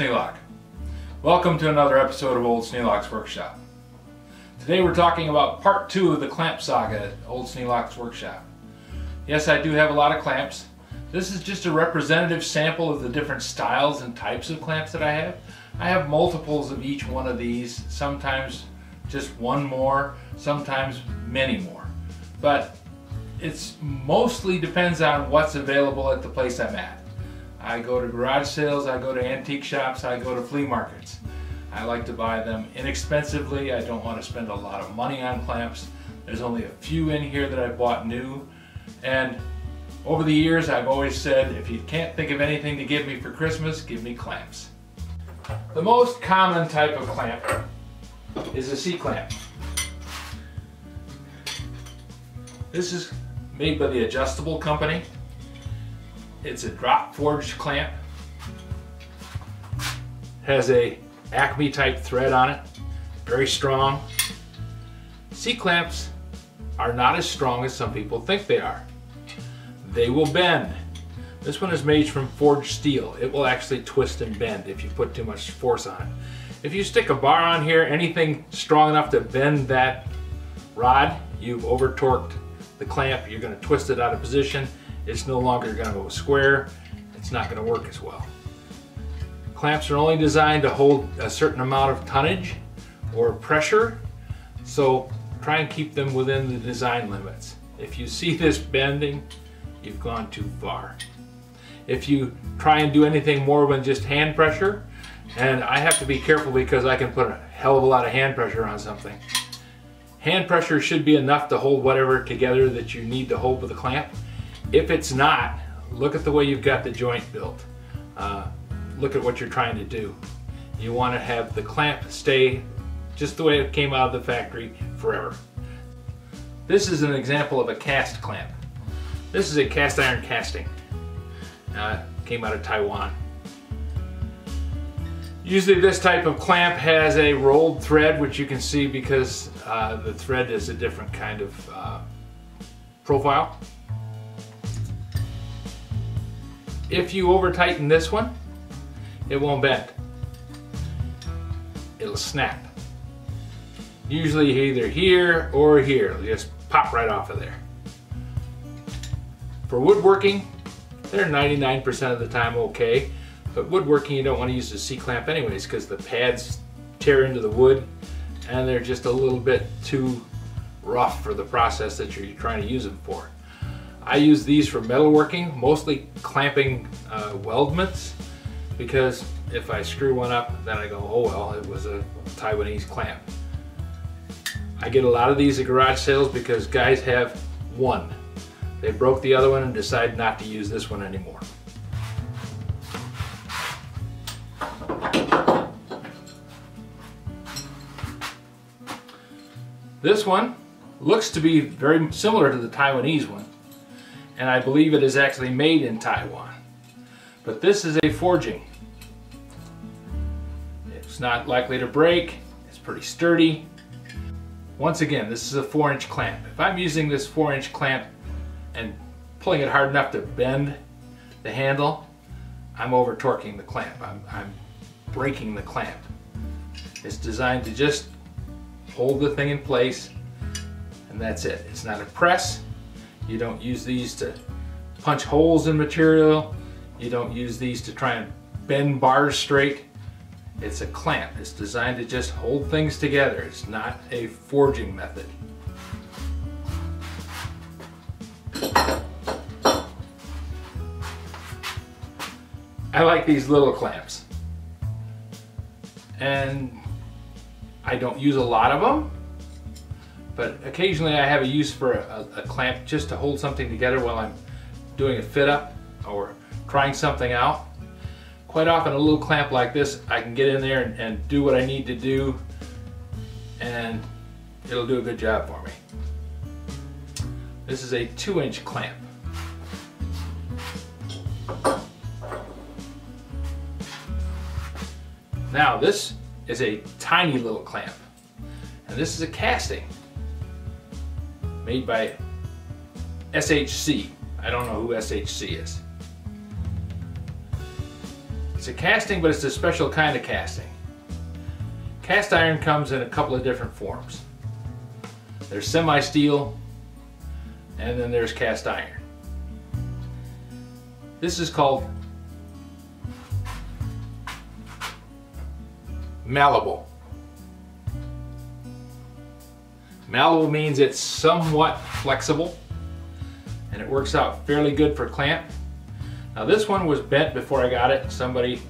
Sneelock. Welcome to another episode of Old Sneelock's Workshop. Today we're talking about part 2 of the clamp saga at Old Sneelock's Workshop. Yes, I do have a lot of clamps. This is just a representative sample of the different styles and types of clamps that I have. I have multiples of each one of these, sometimes just one more, sometimes many more. But it's mostly depends on what's available at the place I'm at. I go to garage sales, I go to antique shops, I go to flea markets. I like to buy them inexpensively. I don't want to spend a lot of money on clamps. There's only a few in here that I bought new. And over the years I've always said, if you can't think of anything to give me for Christmas, give me clamps. The most common type of clamp is a C-clamp. This is made by the Adjustable Company. It's a drop forged clamp. Has a Acme type thread on it, very strong. C-clamps are not as strong as some people think they are. They will bend. This one is made from forged steel. It will actually twist and bend if you put too much force on it. If you stick a bar on here, anything strong enough to bend that rod, you've over torqued the clamp. You're going to twist it out of position. It's no longer going to go square. It's not going to work as well. Clamps are only designed to hold a certain amount of tonnage or pressure, so try and keep them within the design limits. If you see this bending, you've gone too far. If you try and do anything more than just hand pressure, and I have to be careful because I can put a hell of a lot of hand pressure on something. Hand pressure should be enough to hold whatever together that you need to hold with a clamp. If it's not, look at the way you've got the joint built. Look at what you're trying to do. You want to have the clamp stay just the way it came out of the factory forever. This is an example of a cast clamp. This is a cast iron casting. Came out of Taiwan. Usually this type of clamp has a rolled thread, which you can see because the thread is a different kind of profile. If you over tighten this one, it won't bend. It'll snap. Usually either here or here. It'll just pop right off of there. For woodworking, they're 99% of the time okay. But woodworking, you don't want to use a C-clamp anyways because the pads tear into the wood and they're just a little bit too rough for the process that you're trying to use them for. I use these for metalworking, mostly clamping weldments, because if I screw one up, then I go, oh well, it was a Taiwanese clamp. I get a lot of these at garage sales because guys have one. They broke the other one and decided not to use this one anymore. This one looks to be very similar to the Taiwanese one, and I believe it is actually made in Taiwan. But this is a forging. It's not likely to break. It's pretty sturdy. Once again, this is a 4-inch clamp. If I'm using this 4-inch clamp and pulling it hard enough to bend the handle, I'm over torquing the clamp. I'm breaking the clamp. It's designed to just hold the thing in place, and that's it. It's not a press. You don't use these to punch holes in material. You don't use these to try and bend bars straight. It's a clamp. It's designed to just hold things together. It's not a forging method. I like these little clamps. And I don't use a lot of them, but occasionally I have a use for a clamp just to hold something together while I'm doing a fit up or trying something out. Quite often a little clamp like this, I can get in there and do what I need to do, and it'll do a good job for me. This is a 2-inch clamp. Now this is a tiny little clamp, and this is a casting made by SHC. I don't know who SHC is. It's a casting, but it's a special kind of casting. Cast iron comes in a couple of different forms. There's semi-steel, and then there's cast iron. This is called malleable. Malleable means it's somewhat flexible, and it works out fairly good for clamp. Now this one was bent before I got it. Somebody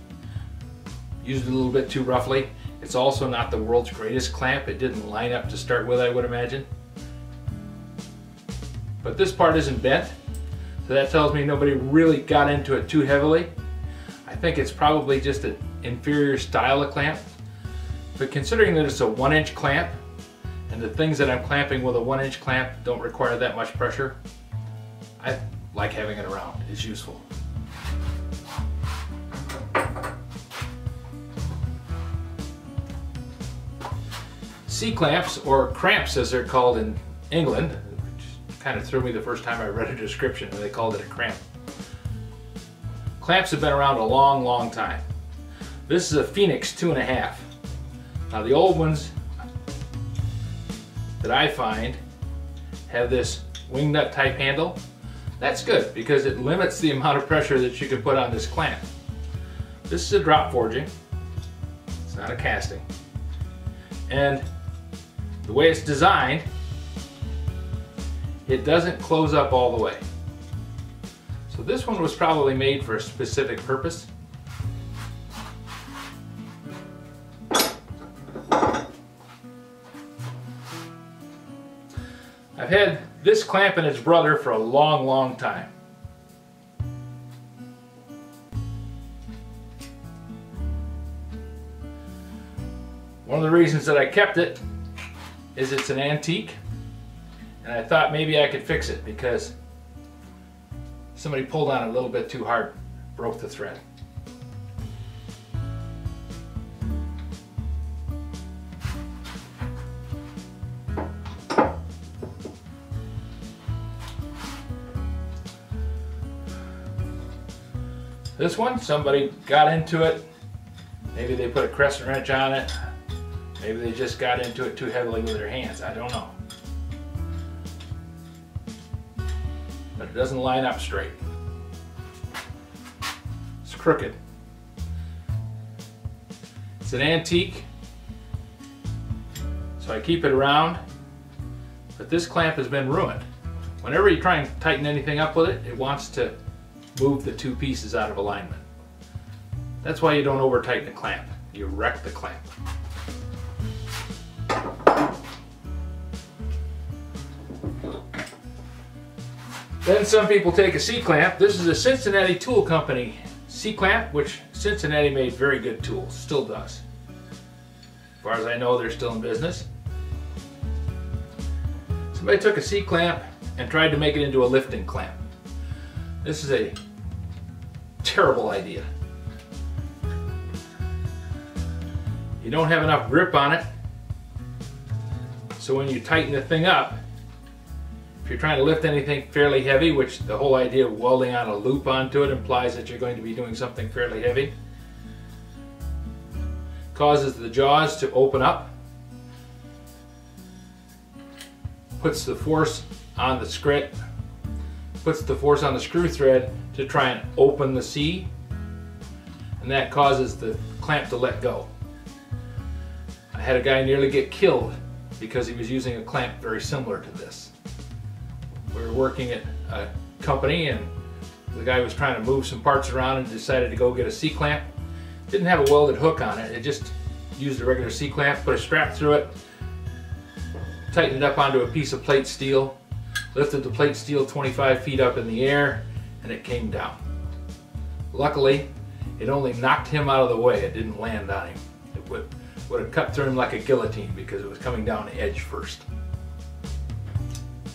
used it a little bit too roughly. It's also not the world's greatest clamp. It didn't line up to start with, I would imagine. But this part isn't bent, so that tells me nobody really got into it too heavily. I think it's probably just an inferior style of clamp. But considering that it's a 1-inch clamp, and the things that I'm clamping with a 1-inch clamp don't require that much pressure, I like having it around. It's useful. C-clamps, or cramps as they're called in England, which kind of threw me the first time I read a description and they called it a cramp. Clamps have been around a long, long time. This is a Phoenix 2.5. Now the old ones that I find have this wing nut type handle. That's good because it limits the amount of pressure that you can put on this clamp. This is a drop forging. It's not a casting. And the way it's designed, it doesn't close up all the way. So this one was probably made for a specific purpose. I've had this clamp and its brother for a long, long time. One of the reasons that I kept it is it's an antique, and I thought maybe I could fix it because somebody pulled on it a little bit too hard, broke the thread. This one, somebody got into it. Maybe they put a crescent wrench on it. Maybe they just got into it too heavily with their hands. I don't know. But it doesn't line up straight. It's crooked. It's an antique, so I keep it around. But this clamp has been ruined. Whenever you try and tighten anything up with it, it wants to move the two pieces out of alignment. That's why you don't over tighten a clamp. You wreck the clamp. Then some people take a C-clamp. This is a Cincinnati tool company C-clamp, which Cincinnati made very good tools, still does. As far as I know, they're still in business. Somebody took a C-clamp and tried to make it into a lifting clamp. This is a terrible idea. You don't have enough grip on it, so when you tighten the thing up, if you're trying to lift anything fairly heavy, which the whole idea of welding on a loop onto it implies that you're going to be doing something fairly heavy, causes the jaws to open up, puts the force on the screw thread to try and open the C, and that causes the clamp to let go. I had a guy nearly get killed because he was using a clamp very similar to this. We were working at a company and the guy was trying to move some parts around and decided to go get a C-clamp. Didn't have a welded hook on it, it just used a regular C-clamp, put a strap through it, tightened it up onto a piece of plate steel, lifted the plate steel 25 feet up in the air, and it came down. Luckily, it only knocked him out of the way, it didn't land on him. It would have cut through him like a guillotine because it was coming down the edge first.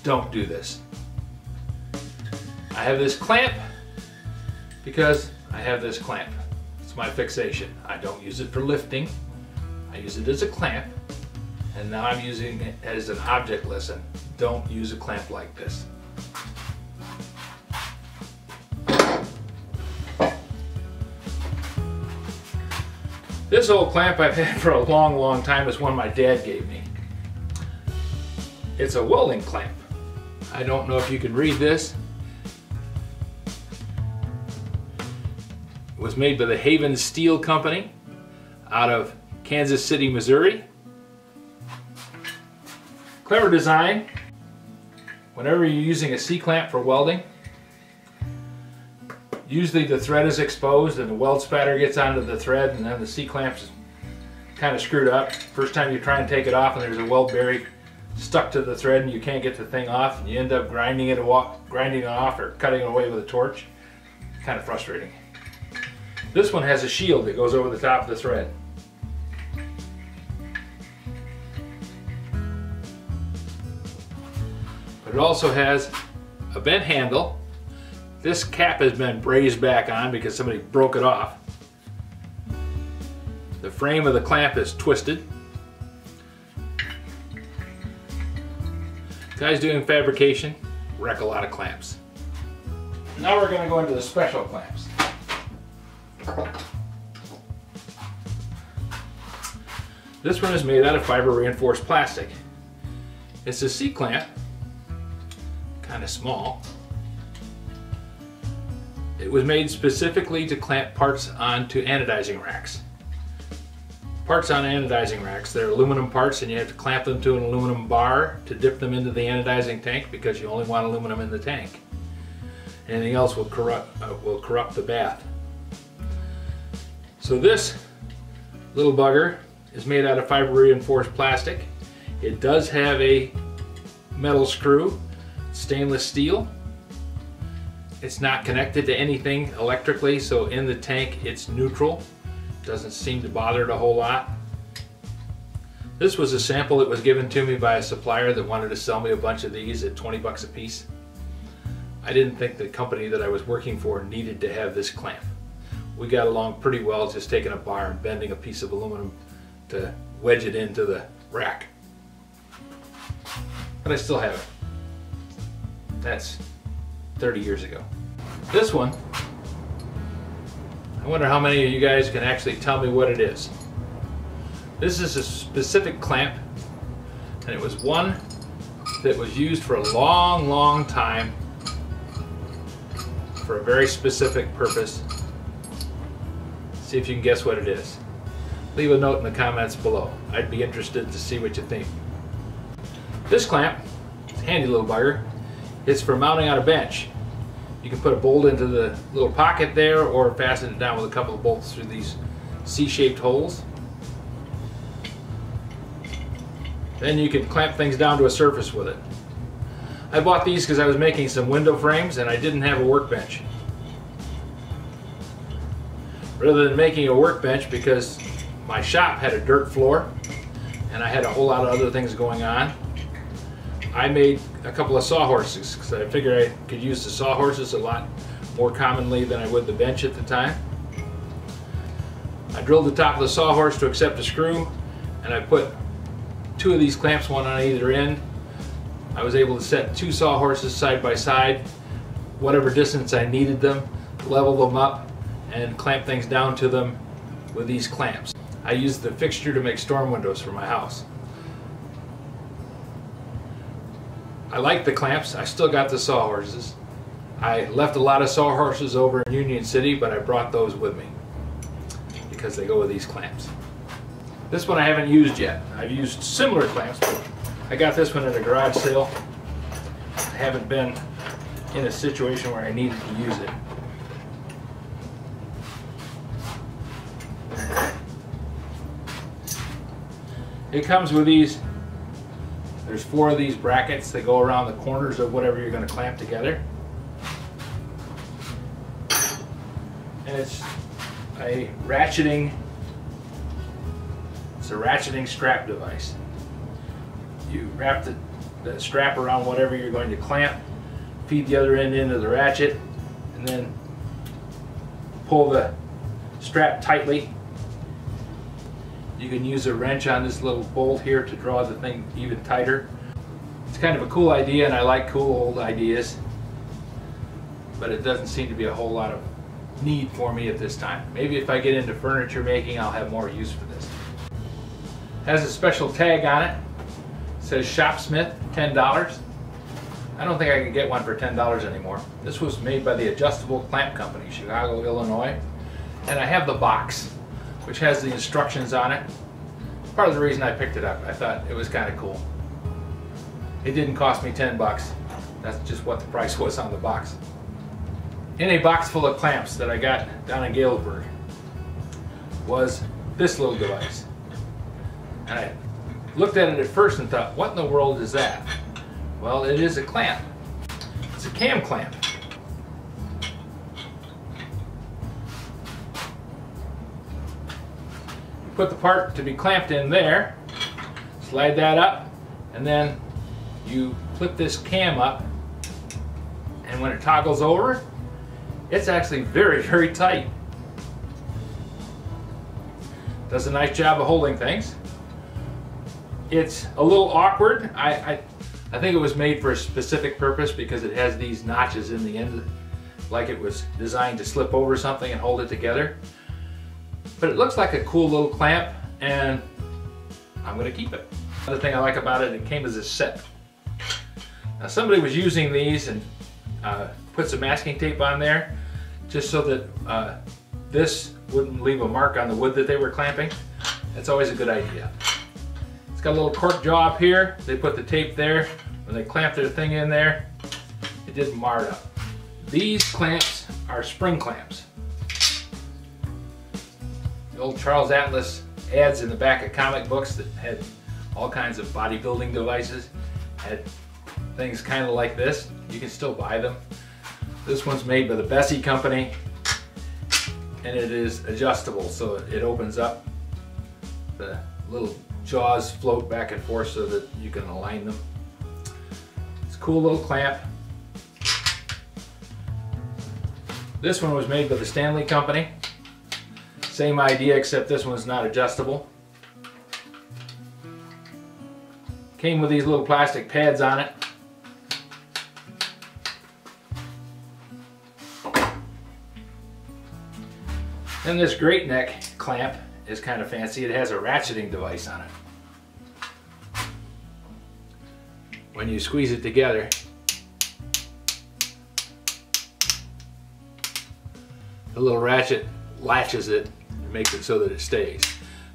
Don't do this. I have this clamp because I have this clamp. It's my fixation. I don't use it for lifting. I use it as a clamp, and now I'm using it as an object lesson. Don't use a clamp like this. This old clamp I've had for a long time is one my dad gave me. It's a welding clamp. I don't know if you can read this. It was made by the Haven Steel Company out of Kansas City, Missouri. Clever design. Whenever you're using a C-clamp for welding, usually the thread is exposed and the weld spatter gets onto the thread, and then the C-clamp's kind of screwed up. First time you try and take it off and there's a weld berry stuck to the thread and you can't get the thing off, and you end up grinding it off or cutting it away with a torch. Kind of frustrating. This one has a shield that goes over the top of the thread. But it also has a bent handle. This cap has been brazed back on because somebody broke it off. The frame of the clamp is twisted. Guys doing fabrication wreck a lot of clamps. Now we're going to go into the special clamps. This one is made out of fiber reinforced plastic. It's a C-clamp, kind of small. It was made specifically to clamp parts onto anodizing racks. Parts on anodizing racks, they're aluminum parts, and you have to clamp them to an aluminum bar to dip them into the anodizing tank because you only want aluminum in the tank. Anything else will corrupt the bath. So this little bugger is made out of fiber reinforced plastic. It does have a metal screw, stainless steel. It's not connected to anything electrically, so in the tank it's neutral. Doesn't seem to bother it a whole lot. This was a sample that was given to me by a supplier that wanted to sell me a bunch of these at 20 bucks a piece. I didn't think the company that I was working for needed to have this clamp. We got along pretty well just taking a bar and bending a piece of aluminum to wedge it into the rack. But I still have it. That's 30 years ago. This one, I wonder how many of you guys can actually tell me what it is. This is a specific clamp, and it was one that was used for a long time for a very specific purpose. See if you can guess what it is. Leave a note in the comments below. I'd be interested to see what you think. This clamp, it's a handy little bugger. It's for mounting on a bench. You can put a bolt into the little pocket there or fasten it down with a couple of bolts through these C-shaped holes. Then you can clamp things down to a surface with it. I bought these because I was making some window frames and I didn't have a workbench. Rather than making a workbench, because my shop had a dirt floor and I had a whole lot of other things going on, I made a couple of sawhorses because I figured I could use the sawhorses a lot more commonly than I would the bench at the time. I drilled the top of the sawhorse to accept a screw, and I put two of these clamps, one on either end. I was able to set two sawhorses side by side, whatever distance I needed them, level them up, and clamp things down to them with these clamps. I used the fixture to make storm windows for my house. I like the clamps. I still got the sawhorses. I left a lot of sawhorses over in Union City, but I brought those with me because they go with these clamps. This one I haven't used yet. I've used similar clamps, but I got this one at a garage sale. I haven't been in a situation where I needed to use it. It comes with these. There's 4 of these brackets that go around the corners of whatever you're going to clamp together. And it's a ratcheting strap device. You wrap the strap around whatever you're going to clamp, feed the other end into the ratchet, and then pull the strap tightly. You can use a wrench on this little bolt here to draw the thing even tighter. It's kind of a cool idea, and I like cool old ideas, but it doesn't seem to be a whole lot of need for me at this time. Maybe if I get into furniture making, I'll have more use for this. Has a special tag on it. It says Shopsmith, $10. I don't think I can get one for $10 anymore. This was made by the Adjustable Clamp Company, Chicago, Illinois. And I have the box, which has the instructions on it. Part of the reason I picked it up, I thought it was kind of cool. It didn't cost me 10 bucks. That's just what the price was on the box. In a box full of clamps that I got down in Galesburg was this little device. And I looked at it at first and thought, what in the world is that? Well, it is a clamp. It's a cam clamp. You put the part to be clamped in there, slide that up, and then you flip this cam up, and when it toggles over, it's actually very, very tight. Does a nice job of holding things. It's a little awkward. I think it was made for a specific purpose because it has these notches in the end, like it was designed to slip over something and hold it together. But it looks like a cool little clamp, and I'm going to keep it. Another thing I like about it, it came as a set. Now somebody was using these and put some masking tape on there just so that this wouldn't leave a mark on the wood that they were clamping. That's always a good idea. It's got a little cork jaw up here. They put the tape there. When they clamped their thing in there, it didn't mar it up. These clamps are spring clamps. The old Charles Atlas ads in the back of comic books that had all kinds of bodybuilding devices had things kind of like this. You can still buy them. This one's made by the Bessie Company, and it is adjustable, so it opens up. The little jaws float back and forth so that you can align them. It's a cool little clamp. This one was made by the Stanley Company. Same idea, except this one's not adjustable. Came with these little plastic pads on it. Then this great neck clamp is kind of fancy. It has a ratcheting device on it. When you squeeze it together, the little ratchet latches it and makes it so that it stays.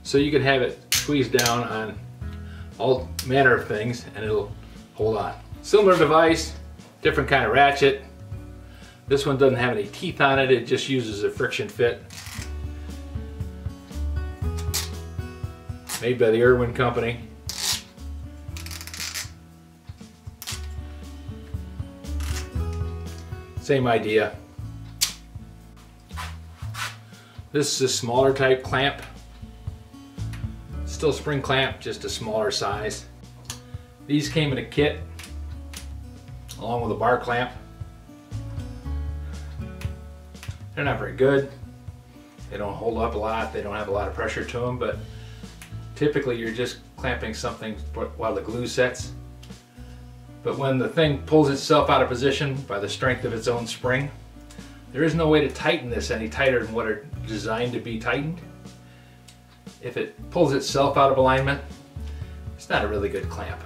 So you can have it squeezed down on all manner of things and it'll hold on. Similar device, different kind of ratchet. This one doesn't have any teeth on it, it just uses a friction fit. Made by the Irwin Company. Same idea. This is a smaller type clamp. Still spring clamp, just a smaller size. These came in a kit along with a bar clamp. They're not very good. They don't hold up a lot. They don't have a lot of pressure to them, but typically you're just clamping something while the glue sets. But when the thing pulls itself out of position by the strength of its own spring, there is no way to tighten this any tighter than what are designed to be tightened. If it pulls itself out of alignment, it's not a really good clamp.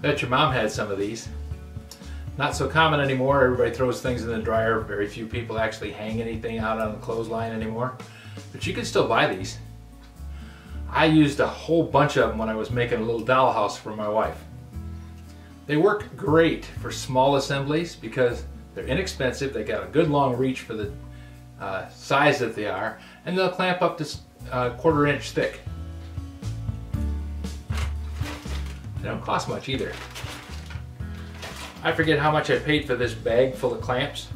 Bet your mom had some of these. Not so common anymore. Everybody throws things in the dryer. Very few people actually hang anything out on the clothesline anymore. But you can still buy these. I used a whole bunch of them when I was making a little dollhouse for my wife. They work great for small assemblies because they're inexpensive. They got a good long reach for the size that they are, and they'll clamp up to 1/4 inch thick. They don't cost much either. I forget how much I paid for this bag full of clamps,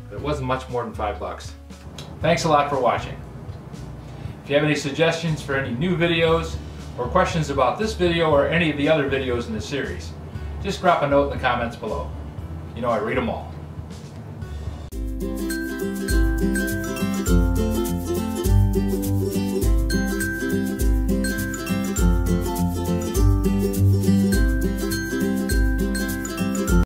but it wasn't much more than $5. Thanks a lot for watching. If you have any suggestions for any new videos or questions about this video or any of the other videos in the series, just drop a note in the comments below. You know I read them all.